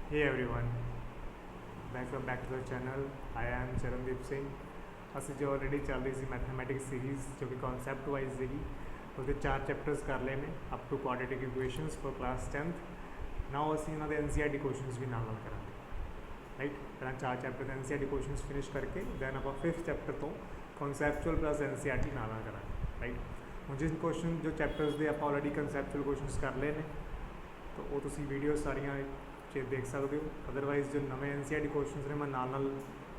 Hey everyone, welcome back to the channel. I am Charandeep Singh. ਅਸੀਂ ਜੋ already ਚੱਲ ਰਹੀ ਸੀ ਮੈਥਮੈਟਿਕਸ ਸੀਰੀਜ਼ ਜੋ ਕਿ ਕਨਸੈਪਟ ਵਾਈਜ਼ ਸੀਗੀ ਉਹਦੇ 4 ਚੈਪਟਰਸ ਕਰ ਲਏ ਨੇ up to quadratic equations for class 10th। Now ਅਸੀਂ ਇਹਨਾਂ ਦੇ NCERT ਕੁਐਸਚਨਸ ਵੀ ਨਾਲ ਕਰਾਂਗੇ, ਰਾਈਟ। ਪਹਿਲਾਂ 4 ਚੈਪਟਰ ਦੇ NCERT ਕੁਐਸਚਨਸ ਫਿਨਿਸ਼ ਕਰਕੇ ਦੈਨ ਆਪਾਂ 5th ਚੈਪਟਰ ਤੋਂ ਕਨਸੈਪਚੁਅਲ ਪਲੱਸ NCERT ਨਾਲ ਕਰਾਂਗੇ, ਰਾਈਟ। ਹੁਣ ਜਿਸ ਕੁਐਸਚਨ ਜੋ ਚੈਪਟਰਸ ਦੇ ਆਪਾਂ ਆਲਰੇਡੀ ਕਨਸੈਪਚੁਅਲ ਕੁਐਸਚਨਸ ਕਰ ਲਏ ਨੇ ਤਾਂ ਉਹ ਤੁਸੀਂ ਵੀਡੀਓ ਸਾਰੀਆਂ देख सकते हो। अदरवाइज जो नवे NCERT क्वेश्चन ने मैं नाल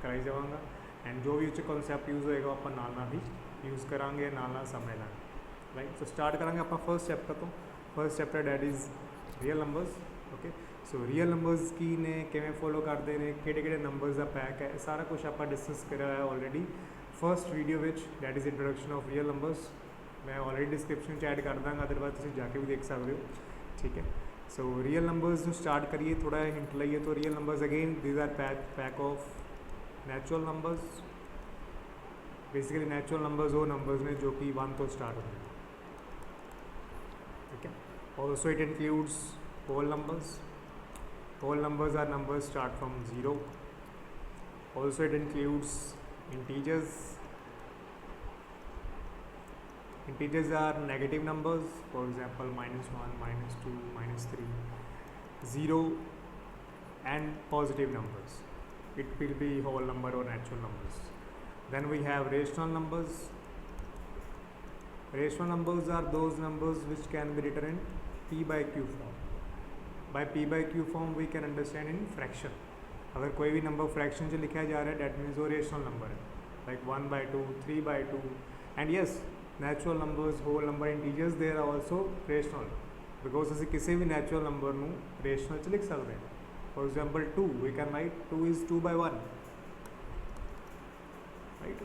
कराई जावांगा एंड जो भी उस कॉन्सैप्ट यूज़ होएगा आप नाल भी यूज़ करांगे, नाल समझ लेंगे, राइट। सो स्टार्ट करांगे आप फर्स्ट चैप्टर तो। First chapter that is real numbers, okay. So real numbers की ने किवें फॉलो करते हैं, किहड़े नंबर्स का पैक है, सारा कुछ आप डिस्कस करा है already first video which, that is introduction of real numbers. मैं ऑलरेडी डिस्क्रिप्शन ऐड कर दाँगा, अदरवाइज तुसीं जाके भी देख सकते हो, ठीक है। सो रियल नंबर्स जो स्टार्ट करिए, थोड़ा हिंट लाइए तो real numbers again these are pack of natural numbers. Basically natural numbers वो नंबर्स ने जो कि 1 तो स्टार्ट होते हैं, ठीक है। Also it includes whole numbers. Whole numbers are numbers start from 0। Also it includes integers. Integers are negative numbers, for example -1, -2, -3, 0, and positive numbers. It will be whole number or natural numbers. Then we have rational numbers. Rational numbers are those numbers which can be written in p by q form. By p by q form we can understand in fraction. अगर कोई भी number fraction से लिखा जा रहा है that means वो rational number है, like 1/2, 3/2, and yes natural numbers, whole number, integers they are also rational because असी किसी भी नैचुरल नंबर नू रेशनल च लिख सकते हैं। For example 2 we can write 2 is 2/1, right.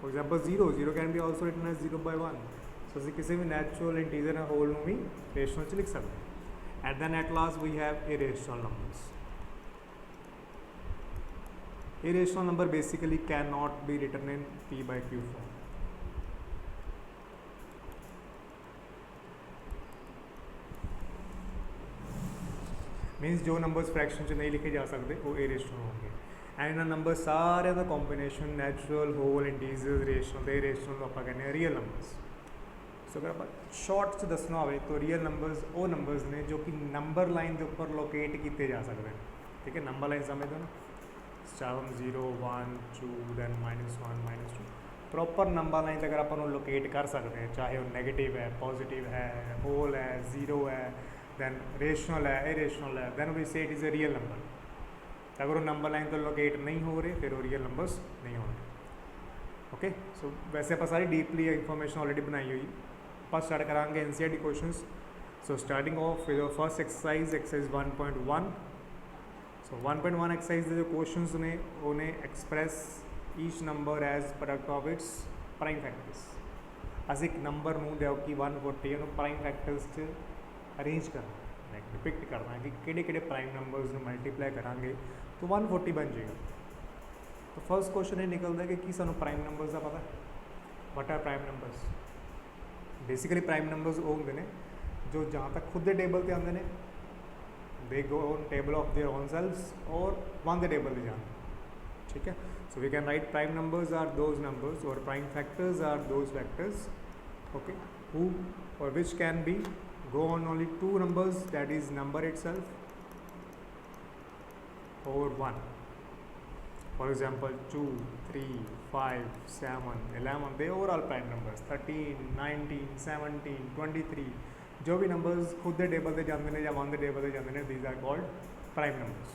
For example 0 can be also written as 0/1। So असी किसी भी नैचुरल, इंटीजर या होल नू भी रेशनल च लिख सकते हैं। At then at last we have irrational numbers. Irrational number basically can not be written in p by q form। Means जो नंबर्स फ्रैक्शन च नहीं लिखे जा सकते वो इरेशनल होंगे। एंड इन्होंने नंबर सारे का combination natural, whole, integer, rational तो रेशनल आप कहने रियल नंबर्स। सो अगर आप शॉर्ट च दसना हो तो रियल नंबर्स वो नंबर्स ने जो कि नंबर लाइन के उपर लोकेट किए जा सकते हैं, ठीक है। नंबर लाइन समझते हो ना, start 0, 1, 2 then -1, -2 proper number line अगर आप लोकेट कर सकते हैं, चाहे वो नैगेटिव है, पॉजिटिव है, होल है, 0 है, दैन रेशनल है, इरेशनल है, दैन वी से it is a real number. अगर वो नंबर लाइन तो लोकेट नहीं हो रहे फिर वो रियल नंबर्स नहीं हो रहे, ओके। सो वैसे आप सारी डीपली इंफॉर्मेशन ऑलरेडी बनाई हुई। आप स्टार्ट करांगे NCERT questions. So starting off with first exercise 1.1। So 1.1 exercise के जो क्वेश्चंस ने उन्हें express each number as product of its prime factors. अस एक नंबर नूं जो कि 140 उन्होंने प्राइम फैक्टर्स च अरेंज करना, लाइक डिपिक्ट करना कि किहड़े प्राइम नंबर्स मल्टीप्लाई करांगे तो 140 बन जाएगा। तो फर्स्ट क्वेश्चन ये निकलता है कि सानू प्राइम नंबर्स का पता है। What are prime numbers? Basically prime numbers वो होंगे ने जो जहाँ तक खुद के टेबल पर आते हैं they go on table of their own selves और वन द टेबल पर जाते, ठीक है। So we can write prime numbers are those numbers or prime factors are those factors, okay, who or which can be go on only 2 numbers, that is number itself or 1. For example 2, 3, 5, 7, 11 they are all prime numbers। 13, 19, 17, 23 जो भी numbers खुद के table से जाते हैं या 1 के table से जाते हैं these are called prime numbers,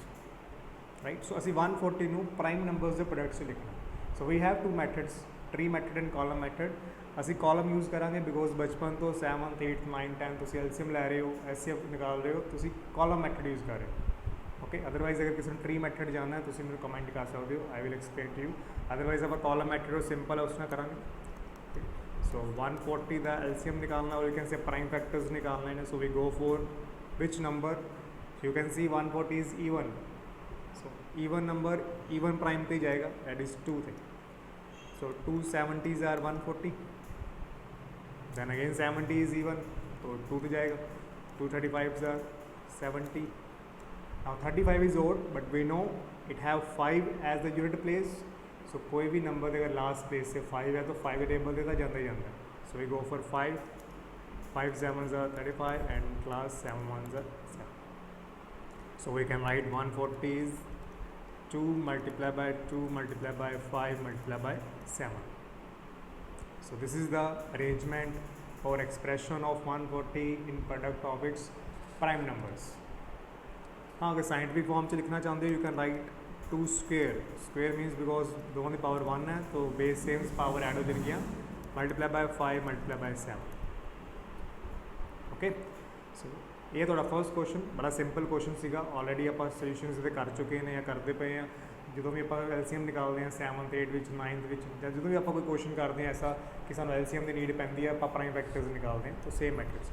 right. So असी 140 नू प्राइम नंबर्स के प्रोडक्ट से लिखना। So we have 2 methods, tree method and column method. असी कॉलम यूज़ करांगे बिकॉज बचपन तो 7th 8th 9th 10th तुम एलसीएम लै रहे हो, एचसीएफ निकाल रहे हो, तुम कॉलम मैथड यूज़ कर रहे हो, ओके। अदरवाइज अगर किसी ने ट्री मैथड जाना है तो मैं कमेंट कर सकते हो, I will explain to you. Otherwise आप कॉलम मैथड और सिंपल है उसमें करांगे। सो 140 का एलसीएम निकालना और you can say prime factors निकालना है। So we go for which number, you can see 140 is even. So even number even prime पे जाएगा, दैट इज़ 2 थे। So 2 70s are 140, then again 70 is even तो 2 पे जाएगा, 2 35s are 70, Now 35 is odd, but we know it have 5 as the unit place. So कोई भी number अगर last place से 5 है तो 5 टेबल देता जाता ही जाता है. So we go for 5. 5 sevens are 35 and class 7 ones are 7. So we can write 140 is 2 multiplied by 2 multiplied by 5 multiplied by 7. So this is the arrangement or expression of 140 in product of its prime numbers. हाँ अगर scientific form से लिखना चाहते हो you can write 2 square. Square means because दोनों की power 1 है तो बेस सेम पावर ऐड हो जाएगी multiply by 5 multiply by 7. Okay so ये थोड़ा फर्स्ट क्वेश्चन बड़ा सिंपल क्वेश्चन सीगा. ऑलरेडी आप सोल्यूशनस ਇਹਦੇ ਕਰ ਚੁੱਕੇ ਨੇ ਜਾਂ ਕਰਦੇ ਪਏ ਆ. ਜਦੋਂ ਵੀ ਆਪਾਂ ਐਲਸੀਐਮ ਨਿਕਾਲਦੇ ਆ 7th 8th ਵਿੱਚ 9th ਵਿੱਚ ਜਾਂ ਜਦੋਂ ਵੀ ਆਪਾਂ ਕੋਈ ਕੁਐਸਚਨ ਕਰਦੇ ਆ ਐਸਾ ਕਿ ਸਾਨੂੰ ਐਲਸੀਐਮ ਦੀ ਨੀਡ ਪੈਂਦੀ ਆ ਆਪਾਂ ਪ੍ਰਾਈਮ ਫੈਕਟਰਸ ਨਿਕਾਲਦੇ ਆ ਤਾਂ same matrix.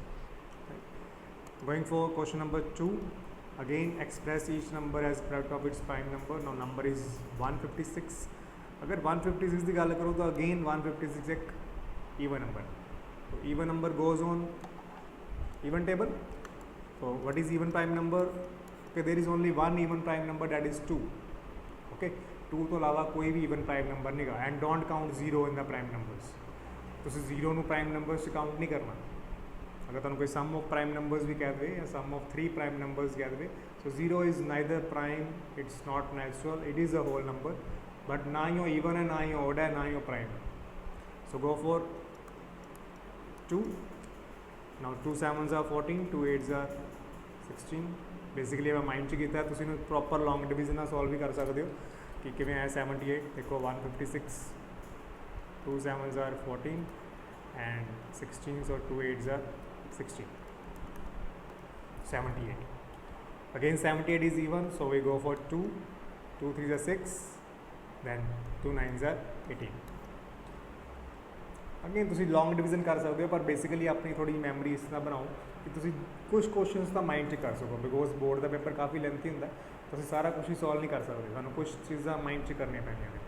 Going for question number 2, again express each number as product of its prime number. Now number is 156. अगर 156 की गल करो तो again 156 एक even number. So even number goes on even table. So what is even prime number? Okay, there is only one even prime number, that is 2. Okay, 2 तो अलावा कोई भी even prime number नहीं गा. And don't count 0 in the prime numbers. तो 0 ਨੂੰ prime numbers से count नहीं करना. अगर तुम कोई सम ऑफ प्राइम नंबर्स भी कह दे या सम ऑफ 3 प्राइम नंबर्स कह दे so 0 is neither prime, it's not natural, it is a whole number. But ना ही इवन है, ना ही ऑड है, ना ही prime. So go for 2. Now 2 sevens are 14, 2 8s are 16. Basically मैं माइंड च किया तुम प्रॉपर लॉन्ग डिवीजन ਨਾਲ सॉल्व भी कर सकते हो कि किवें है 78. देखो 156, 2 sevens are 14 and 16, so 2 8s are 16. 78. Again 78 is even, so we go for 2. 2 3s are 6, then 2 9s are 18. Again तुसी लॉन्ग डिवीजन कर सकते हो पर बेसिकली अपनी थोड़ी मैमरी इस तरह बनाओ कि तुसी कुछ क्वेश्चनस तो माइंड च कर सको बिकॉज बोर्ड का पेपर काफ़ी लेंथी होंगे तो सारा कुछ ही सॉल्व नहीं कर सकते. सानू कुछ चीज़ा माइंड च करनी पैंदियां ने.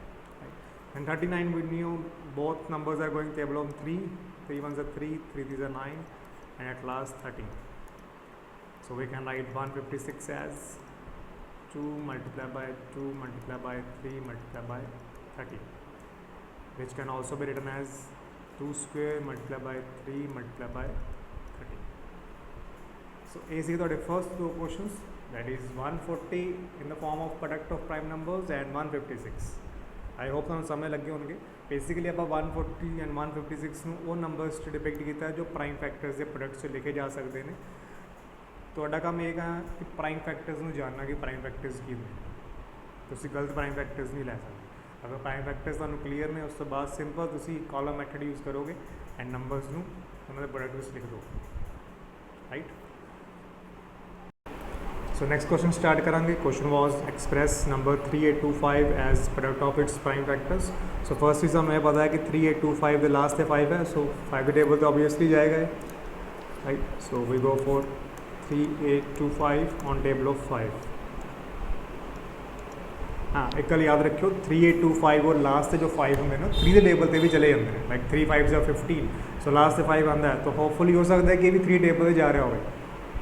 And 39 we knew both numbers are going table of 3. 3 ones are 3, 3 these are 9, and at last 13. So we can write 156 as 2 multiplied by 2 multiplied by 3 multiplied by 13, which can also be written as 2 square multiplied by 3 multiplied by 13. So these are the first two questions, that is 140 in the form of product of prime numbers and 156. I hope तुम समझ लगे होंगे. Basically आप 140 and 156 ਨੂੰ ਉਹ numbers 'ਚ depict ਕੀਤਾ ਜੋ ਪ੍ਰਾਈਮ ਫੈਕਟਰਸ ਦੇ ਪ੍ਰੋਡਕਟਸ 'ਚ ਲਿਖੇ ਜਾ ਸਕਦੇ ਨੇ. ਤੁਹਾਡਾ ਕੰਮ ਇਹ ਹੈ ਕਿ ਪ੍ਰਾਈਮ ਫੈਕਟਰਸ ਨੂੰ ਜਾਣਨਾ ਕਿ ਪ੍ਰਾਈਮ ਫੈਕਟਰਸ ਕੀ ਨੇ. ਤੁਸੀਂ ਗਲਤ ਪ੍ਰਾਈਮ ਫੈਕਟਰਸ ਨਹੀਂ ਲੈ ਸਕਦੇ. ਅਗਰ ਪ੍ਰਾਈਮ ਫੈਕਟਰਸ ਤੁਹਾਨੂੰ ਕਲੀਅਰ ਨੇ ਉਸ ਤੋਂ ਬਾਅਦ ਸਿੰਪਲ ਤੁਸੀਂ ਕਾਲਮ ਮੈਥਡ ਯੂਜ਼ ਕਰੋਗੇ ਐਂਡ ਨੰਬਰਸ ਨੂੰ ਉਹਨਾਂ ਦੇ ਪ੍ਰੋਡਕਟ ਵਿੱਚ ਲਿਖ ਦਿਓ. Right. So next question start करेंगे. Question was express number 3825 as product of its prime factors. So first चीज़ हमें पता है कि 3825 the last है 5 है, so 5 टेबल तो obviously जाएगा है, right? So we go for 3825 on table of 5. हाँ एक गल याद रखियो 3825 और लास्ट जो 5 होंगे ना 3 के टेबल से भी चले जाते हैं, लाइक 3 5 15, सो लास्ट से 5 आता है तो होपफुली हो सकता है कि भी 3 टेबल से जा रहा हो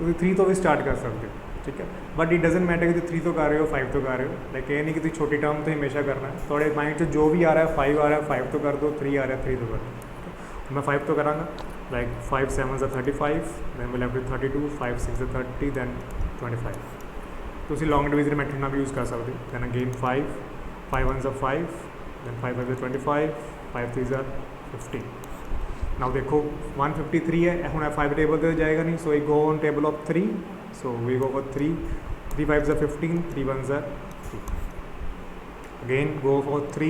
तो 3 तो भी स्टार्ट कर सकते हो. ठीक है, बट इट डजेंट मैटर कि 3 तो कर रहे हो 5 तो कर रहे हो. लाइक ये नहीं कि तुम छोटी टर्म तो हमेशा करना है. थोड़े माइंड से जो भी आ रहा है 5 आ रहा है 5 तो कर दो, 3 आ रहा है 3 तो कर दो. मैं 5 तो कराँगा. Like 5 7s are 35, then we'll have 32, 5 6 are 30, then 25. तो उसी लॉन्ग डिवीजन मैथड ना भी यूज़ कर सकते हो. Then again 5 5 1s are 5, then 5 5s are 25, 5 3s are 50. Now देखो 153 है हूँ 5 टेबल तो जाएगा नहीं, so go on table of 3. So we go for 3, 3 5s are 15, 3 1s are 3. Again go for 3,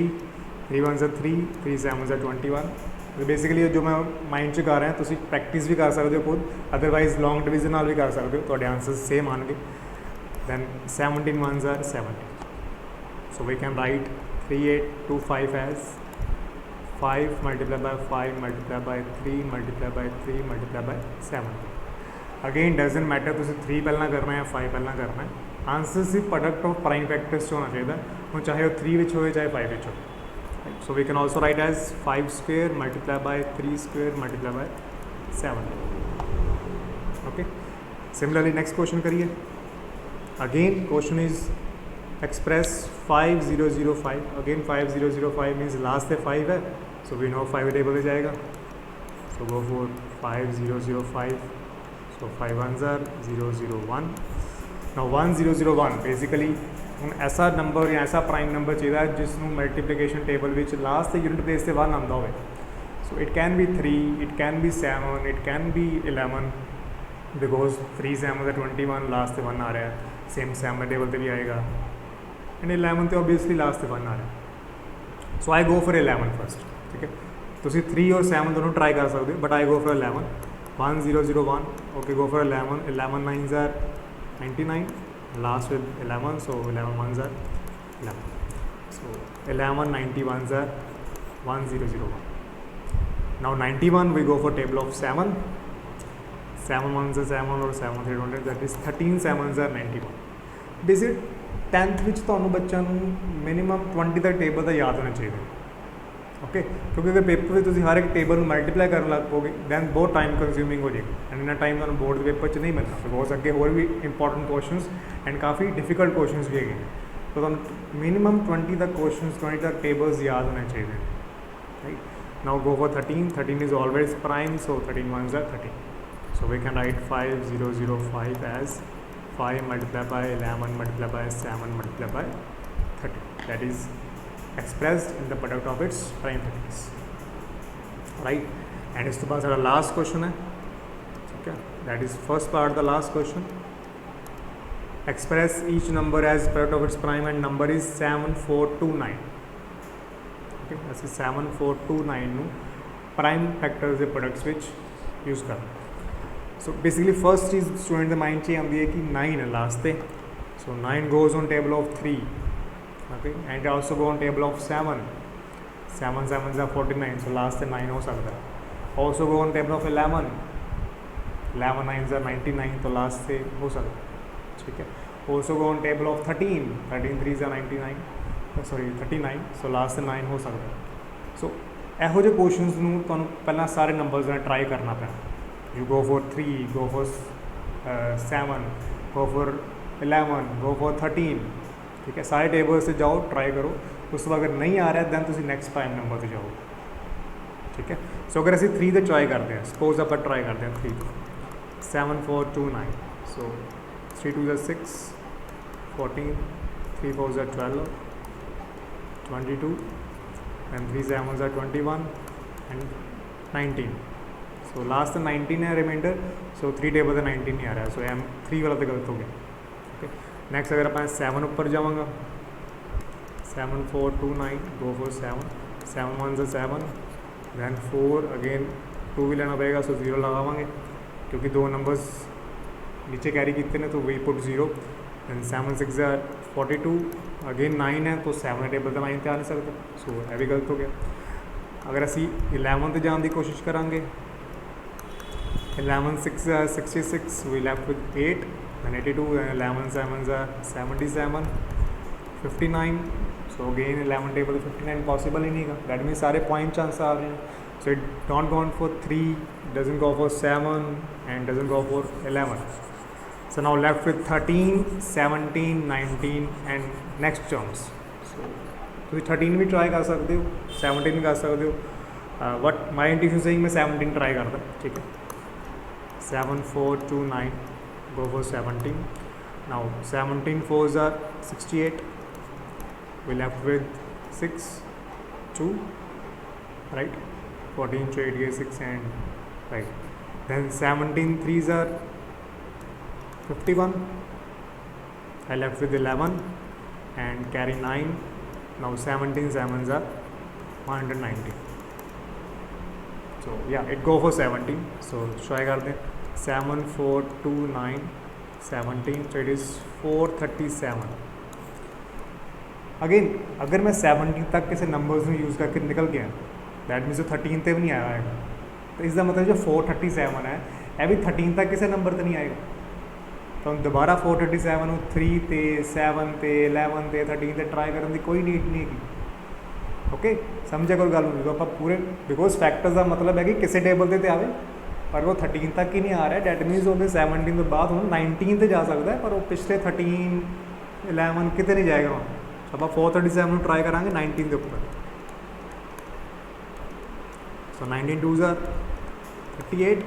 3 1s are 3, 3 7s are 21. तो basically जो मैं mind च कर रहा है तुम प्रैक्टिस भी कर सकते हो खुद, अदरवाइज लॉन्ग डिवीजन नाल भी कर सकते हो, तो आंसर सेम आएंगे. Then 17 1s are 70. So we can write 3825 as 5 multiplied by 5 multiplied by 3 multiplied by 3 multiplied by 70. Again doesn't matter तुम 3 पहला करना है 5 पहला करना है. आंसर सिर्फ प्रोडक्ट ऑफ प्राइम फैक्टर्स होना चाहिए, वो चाहे वो 3 हो चाहे 5 हो. So we can also write as 5 square multiply by 3 square multiply by 7. Okay, similarly next question करिए. Again question is express 5005. Again 5005 means last से 5 है, सो वी नो 5 टेबल जाएगा. So go for 5005. So 5 1s are 001. Now 1001 basically ਹੁਣ ऐसा number या ऐसा prime number चाहिए जिसनों मल्टीप्लीकेशन टेबल विच लास्ट से यूनिट प्लेस से 1 आंदा होवे. So it can be 3, it can be 7, it can be 11 because 3 7 21 last से 1 आ रहा है. सेम 7 टेबल पर भी आएगा एंड 11 तो ऑब्वियसली लास्ट से 1 आ रहा है. सो आई गो फॉर 11 फर्स्ट. ठीक है, तुम 3 और 7 दोनों ट्राई कर सकते हो but I go for 11. 1001. Okay, go for 11. 11 9s are 99. Last with 11, so 11 1s are 11. So 11 91s are 1001. Now 91 we go for table of 7. 7 1s are 7 or 7 300. That is 13 7s are 91. Basic 10th ਵਿੱਚ ਤੁਹਾਨੂੰ ਬੱਚਿਆਂ ਨੂੰ minimum 20 ਤੱਕ table ਦਾ ਯਾਦ ਹੋਣਾ ਚਾਹੀਦਾ. Okay, क्योंकि अगर पेपर में तुम हर एक टेबल में मल्टीप्लाई करने लग पोगे दैन बहुत टाइम कंज्यूमिंग हो जाएगी एंड इन्ना टाइम तुम बोर्ड के पेपर नहीं मिलना. बिकॉज अगे होर भी इंपॉर्टेंट क्वेश्चंस एंड काफ़ी डिफिकल्ट क्वेश्चंस भी है. तो तुम मिनिमम 20 तक क्वेश्चंस 20 तक टेबल्स याद होने चाहिए. Right, now go for 13. 13 is always prime, so 13 1s are 13. So we can write 5005 as 5 multiplied by 11 multiplied by 7 multiplied by 13. That is expressed in the product of its prime factors. Right, and इसके बाद सारा last question है. ठीक है, that is first part the last question. Express each number as product of its prime and number is 7429. Okay, ਅਸੀਂ 7429 ਨੂੰ prime factors ਦੇ products ਵਿੱਚ यूज़ करना. सो बेसिकली फर्स्ट चीज़ स्टूडेंट के माइंड 'ਚ आती है कि 9 है लास्ट से. सो 9 goes on table of 3. Okay, and also go on table of 7. 7 7s are 49, so last से 9 हो सकता है. Also go on table of 11. 11 9s are 99, तो last से हो सकता है. ठीक है, also go on table of 13. 13 3s are 99, sorry 39, so last से 9 हो सकता है. So ਇਹੋ ਜਿਹੇ क्वेश्चंस ਨੂੰ ਤੁਹਾਨੂੰ ਪਹਿਲਾਂ ਸਾਰੇ ਨੰਬਰਸ ਨਾਲ ਟਰਾਈ ਕਰਨਾ ਪੈਣਾ. You go for 3, go for 7, go for 11, go for 13. ठीक है, सारे टेबल से जाओ, ट्राई करो. उस वक्त अगर नहीं आ रहा है दैन तुम नैक्सट प्राइम नंबर से जाओ. ठीक है, सो अगर असं 3 तो ट्राई करते हैं, सपोज आप ट्राई करते हैं 3 7429. सो 3 2s are 6 14, 3 4s are 12 22 and 3 7s are 21 and 19. So last 19 है रिमाइंडर. सो 3 टेबल का 19 नहीं आ रहा है, सो M3 वाला तो गलत हो गया. ओके, नैक्सट अगर आप 7 ऊपर जावांगा 7429. Go for 7. 7 1s are 7, then 4 again 2 भी लेना पड़ेगा, सो 0 लगावांगे क्योंकि 2 नंबर्स नीचे कैरी कितने ने, तो we put 0. Then 7 6s are 42. Again 9 है, तो 7 टेबल तो 9 ते आ नहीं सकता, सो यह भी गलत हो गया. अगर असी 11 ते जाने की कोशिश करांगे 11 6 are 66, we left with 8 and 82. and 11 7s are 77 59. so again 11 table 59 possible ही नहीं का. that means सारे पॉइंट चांस आ रहे हैं. so it don't go for 3, doesn't go for 7 and doesn't go for 11. so now left with 13 17 19 and next terms. so तुम 13 भी try कर सकते हो, 17 भी कर सकते हो. बट माई इंट्यूशन से ही मैं 17 ट्राई करता. ठीक है, 7429. go for 17. now 17 4s are 68. we left with 6 2, right. 14 to 8 is 6 and right. then 17 3s are 51. I left with 11 and carry 9. now 17 7s are 190. so yeah, it go for 17. so try करते हैं 7429 17, so it is 437. Again अगर मैं 17 तक किसी numbers में use करके निकल गया दैट मीन्स जो 13 तक भी नहीं आएगा, तो इसका मतलब जो 437 है यह भी 13 तक किसी नंबर तो नहीं आएगा. तो हम दोबारा 437 ਨੂੰ 3 ਤੇ 7 ਤੇ 11 ਤੇ 13 ਤੇ ट्राई करने की कोई नीड नहीं है. ओके, समझे कोई गल नहीं. आप पूरे बिकॉज फैक्टर्स का मतलब है कि किसी टेबल से आवे पर वो 13 तक ही नहीं आ रहा है, डैट मीनस वो 17 तो बाद ਹੁਣ 19 ਤੇ ਜਾ ਸਕਦਾ ਹੈ, ਪਰ ਉਹ ਪਿਛਲੇ 13 11 ਕਿਤੇ ਨਹੀਂ ਜਾਏਗਾ ਹੁਣ। ਆਪਾਂ 437 ਨੂੰ ਟਰਾਈ ਕਰਾਂਗੇ 19 ਦੇ ਉੱਪਰ। So 19 2s are 38,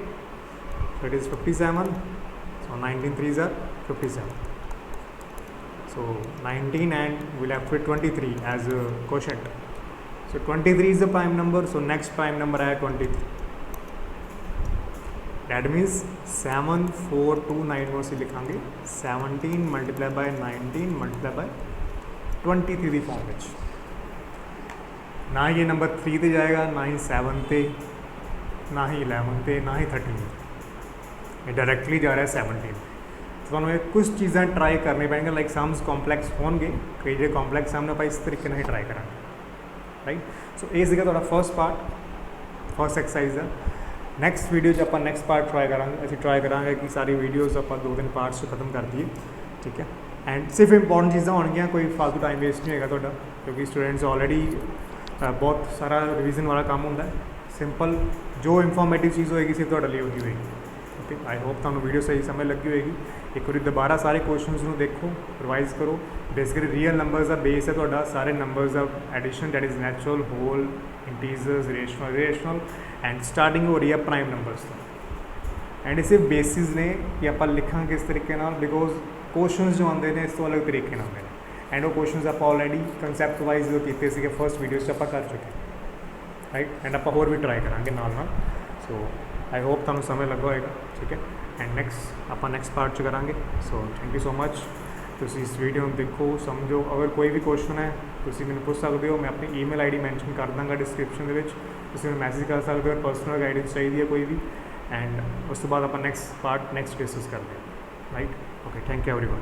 so it is 57, so 19 3s are 57. So 19 and we'll have fit 23 as a quotient. So 23 is the prime number, so next prime number है 23. That means 7429 से लिखांगे 17 multiplied by 19 multiplied by 23 the farm ਵਿੱਚ। ना ही ये number 3 ਤੇ ਜਾਏਗਾ, ना ही 7 ਤੇ, ना ही 11 ਤੇ, ना ही 13, ये डायरैक्टली जा रहा है 17। ਤੁਹਾਨੂੰ ਇਹ ਕੁਝ ਚੀਜ਼ਾਂ ਟਰਾਈ ਕਰਨੀ ਪੈਣਗੀਆਂ, ਲਾਈਕ ਸਮਸ ਕੰਪਲੈਕਸ ਹੋਣਗੇ, ਕਈ ਜਿਹੜੇ ਕੰਪਲੈਕਸ ਸਾਹਮਣੇ ਆਪਾਂ ਇਸ ਤਰੀਕੇ ਨਾਲ ਹੀ ਟਰਾਈ ਕਰਾਂਗੇ, ਰਾਈਟ। ਸੋ ਇਹ ਸੀਗਾ ਤੁਹਾਡਾ ਫਸਟ ਪਾਰਟ, ਫਸਟ ਐਕਸਰਸਾਈਜ਼ ਦਾ। ਨੈਕਸਟ ਵੀਡੀਓ 'ਚ ਆਪਾਂ ਨੈਕਸਟ ਪਾਰਟ ਟਰਾਈ ਕਰਾਂਗੇ। ਅਸੀਂ ਟਰਾਈ ਕਰਾਂਗੇ ਕਿ ਸਾਰੀ ਵੀਡੀਓਜ਼ ਆਪਾਂ 2-3 ਪਾਰਟਸ 'ਚ ਖਤਮ ਕਰ ਦਈਏ, ਠੀਕ ਹੈ। ਐਂਡ ਸਿਰਫ ਇੰਪੋਰਟੈਂਟ ਚੀਜ਼ਾਂ ਹੋਣਗੀਆਂ, ਕੋਈ ਫਾਲਤੂ ਟਾਈਮ ਵੇਸਟ ਨਹੀਂ ਹੋਏਗਾ ਤੁਹਾਡਾ, ਕਿਉਂਕਿ ਸਟੂਡੈਂਟਸ ਆਲਰੇਡੀ ਬਹੁਤ ਸਾਰਾ ਰਿਵੀਜ਼ਨ ਵਾਲਾ ਕੰਮ ਹੁੰਦਾ ਹੈ। ਸਿੰਪਲ ਜੋ ਇਨਫੋਰਮੇਟਿਵ ਚੀਜ਼ ਹੋਏਗੀ ਸਿਰਫ ਤੁਹਾਡੇ ਲਈ ਉਹੀ ਹੋਏਗੀ, ਓਕੇ। ਆਈ ਹੋਪ ਤੁਹਾਨੂੰ ਵੀਡੀਓ ਸਹੀ ਸਮਝ ਲੱਗੀ ਹੋਏਗੀ। ਇੱਕ ਵਾਰੀ ਦੁਬਾਰਾ ਸਾਰੇ ਕੁਐਸਚਨਸ ਨੂੰ ਦੇਖੋ, ਰਿਵਾਈਜ਼ ਕਰੋ। ਬੇਸਿਕਲੀ ਰੀਅਲ ਨੰਬਰਸ ਦਾ ਬੇਸ ਹੈ ਤੁਹਾਡਾ, ਸਾਰੇ ਨੰਬਰਸ ਦਾ addition, that is natural, whole, integers, rational and starting ਹੋ ਰਹੀ ਹੈ ਪ੍ਰਾਈਮ ਨੰਬਰਸ ਤੋਂ। ਐਂਡ ਇਹ ਸਿਰਫ ਬੇਸਿਸ ਨੇ ਕਿ ਆਪਾਂ ਲਿਖਾਂਗੇ ਕਿਸ ਤਰੀਕੇ ਨਾਲ, ਬਿਕੋਜ਼ ਕੁਐਸਚਨਸ ਜੋ ਆਉਂਦੇ ਨੇ ਇਸ ਤੋਂ ਅਲੱਗ ਤਰੀਕੇ ਨਾਲ ਆਉਂਦੇ ਨੇ। ਐਂਡ ਉਹ ਕੁਐਸਚਨਸ ਆਪਾਂ ਆਲਰੇਡੀ ਕੰਸੈਪਟ ਵਾਈਜ਼ ਜੋ ਕੀਤੇ ਸੀਗੇ ਫਸਟ ਵੀਡੀਓਜ਼ 'ਚ ਆਪਾਂ ਕਰ ਚੁੱਕੇ, ਰਾਈਟ। ਐਂਡ ਆਪਾਂ ਹੋਰ ਵੀ ਟਰਾਈ ਕਰਾਂਗੇ ਨਾਲ ਨਾਲ। ਸੋ ਆਈ ਹੋਪ ਤੁਹਾਨੂੰ ਸਮਝ ਲੱਗਾ ਹੋਏਗਾ, ਠੀਕ ਹੈ। ਐਂਡ ਨੈਕਸਟ ਆਪਾਂ ਨੈਕਸਟ ਪਾਰਟ 'ਚ ਕਰਾਂਗੇ। So thank you so much. ਤੁਸੀਂ ਇਸ ਵੀਡੀਓ ਨੂੰ ਦੇਖੋ, ਸਮਝੋ। ਅਗਰ ਕੋਈ ਵੀ ਕੁਐਸਚਨ ਹੈ ਤੁਸੀਂ ਮੈਨੂੰ ਪੁੱਛ ਸਕਦੇ ਹੋ, ਮੈਂ ਆਪਣੀ ਈਮੇਲ ਆਈਡੀ ਮੈਂਸ਼ਨ ਕਰ ਦਾਂਗਾ ਡਿਸਕ੍ਰਿਪਸ਼ਨ ਦੇ ਵਿੱਚ, ਤੁਸੀਂ ਮੈਨੂੰ ਮੈਸੇਜ ਕਰ ਸਕਦੇ ਹੋ। ਪਰਸਨਲ ਗਾਈਡੈਂਸ ਚਾਹੀਦੀ ਹੈ ਕੋਈ ਵੀ, ਐਂਡ ਉਸ ਤੋਂ ਬਾਅਦ ਆਪਾਂ ਨੈਕਸਟ ਪਾਰਟ ਨੈਕਸਟ ਡਿਸਕਸ ਕਰਦੇ ਹਾਂ, right. Okay, thank you everyone.